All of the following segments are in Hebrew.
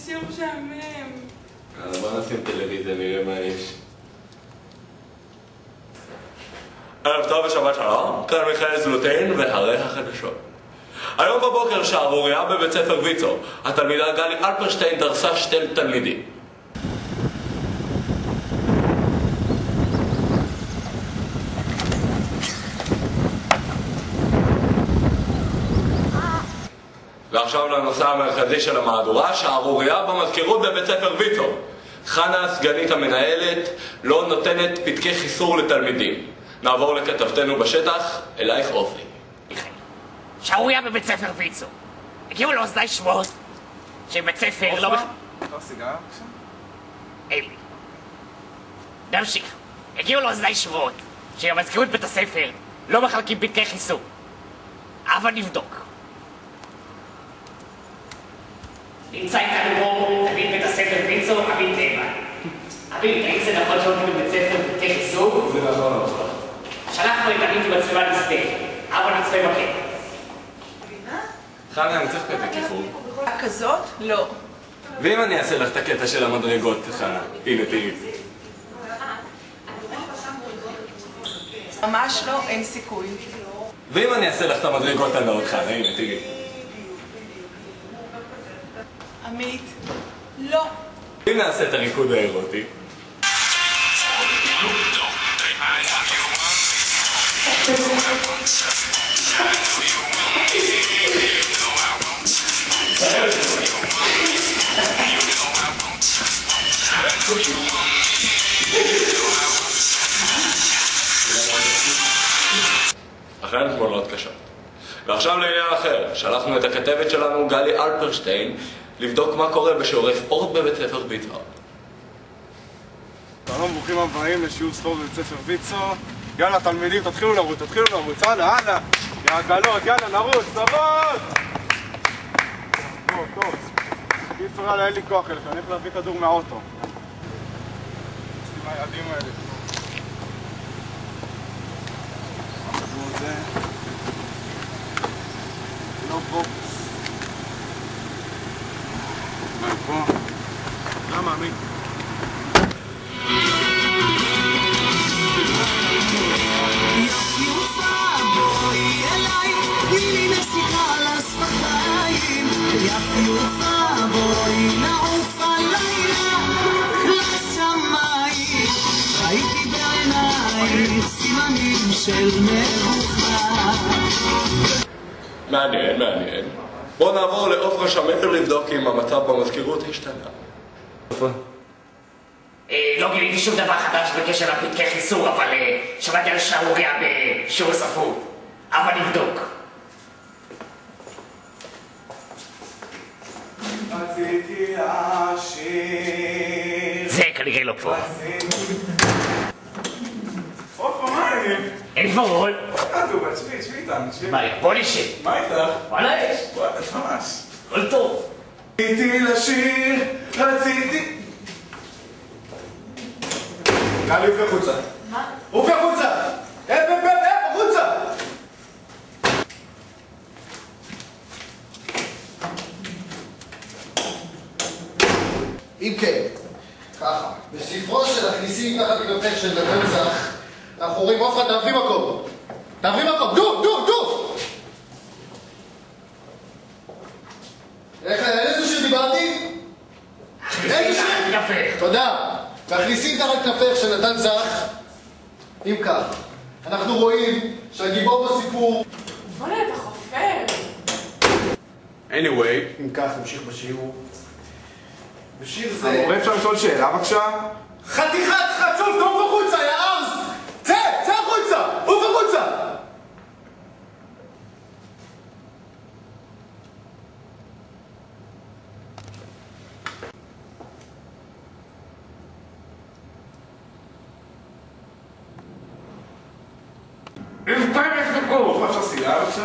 שיעור משעמם. בוא נשים טלוויזיה, נראה מה יש. ערב טוב ושבת שלום, כאן מיכאל זלוטין והרי החדשות. היום בבוקר שערוריה בבית ספר ויצו. התלמידה גלי אלפרשטיין דרסה שתי תלמידים. ועכשיו לנושא המרכזי של המהדורה, שערוריה במזכירות בבית ספר ויצו. חנה, סגנית המנהלת, לא נותנת פתקי חיסור לתלמידים. נעבור לכתבתנו בשטח, אלייך אופי. שערוריה בבית ספר ויצו. הגיעו לאוזני שמות שבית ספר לא... לא סיגריה בבקשה? אין לי. נמשיך. הגיעו לאוזני שמות שבמזכירות בית הספר לא מחלקים פתקי חיסור. אבל נבדוק. נמצא איתנו פה תלמיד בית הספר ויצו, עמית תימן. עמית, האם זה נכון שעובדים בבית ספר פתקי חיסור? זה נכון, נכון. שלחנו את עמית עם מצלמה נסתה, אבל נצפה בקטע. חנה, אני צריך פתק איחור. כזאת? לא. ואם אני אעשה לך את הקטע של המדרגות, חנה? הנה, תראי. ממש לא, אין סיכוי. ואם אני אעשה לך את המדרגות הנאות, חנה? הנה, תראי. עמית, לא. אם נעשה את הריקוד האירוטי. אכן תמונות קשות. ועכשיו לעניין אחר, שלחנו את הכתבת שלנו גלי אלפרשטיין לבדוק מה קורה בשיעורי ספורט בבית ספר ויצו. שלום, ברוכים הבאים לשיעור ספורט בבית ספר ויצו. יאללה תלמידים, תתחילו לרוץ, הלאה, הלאה. יא עגלות, יאללה, נרוץ. טוב. קיצור, יאללה, אין לי כוח אליך, אני הולך להביא כדור מהאוטו. יש לי מהיעדים האלה. הכדור הזה. לא פוקוס. מה פה? למה, עמית? מעניין. בואו נעבור לעופרה שמיר לבדוק אם המצב במזכירות השתנה. לא גיליתי שום דבר חדש בקשר לפתקי חיסור, אבל שמעתי על שערוריה בשיעור ספרות. אבל נבדוק. רציתי להשאיר... זה כנראה לא פה. עופרה, מה העניינים? אין פה רול. טוב, תשבי איתנו. בוא נשב. מה איתך? וואלה יש. וואלה, ממש. כל טוב. רציתי לשיר, רציתי... גלי, עופי החוצה. מה? עופי החוצה! החוצה! אם כן, ככה, בספרו של הכניסים תחת לכתף של נתן זך, אנחנו רואים עופרה, תעברי מקום, דו! איזה שיר דיברתי? איזה שיר? תודה. והכניסים תחת כתף של נתן זך, אם כך, אנחנו רואים שהגיבור בסיפור... בוא'נה, אתה חופר. anyway, אם כך, נמשיך בשיעור. בשיר זה... המורה, אפשר לשאול שאלה בבקשה? חתיכת חצוף, תעוף החוצה, יא ארז! צא החוצה! עוף החוצה! עופרה, אפשר סיגריה בבקשה?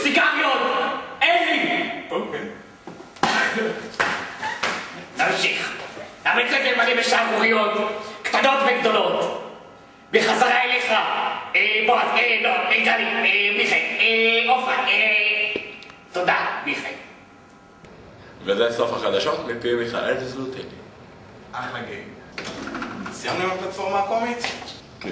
סיגריות! אין לי! אוקיי. נמשיך. הבית ספר מלא בשערוריות, קטנות וגדולות. בחזרה אליך, בועז, לא, גלי, מיכאל, עופרה, תודה, מיכאל. וזה סוף החדשות מפי מיכאל זלוטיני. אחלה גיימ. סיימנו עם הפלטפורמה הקומית? כן.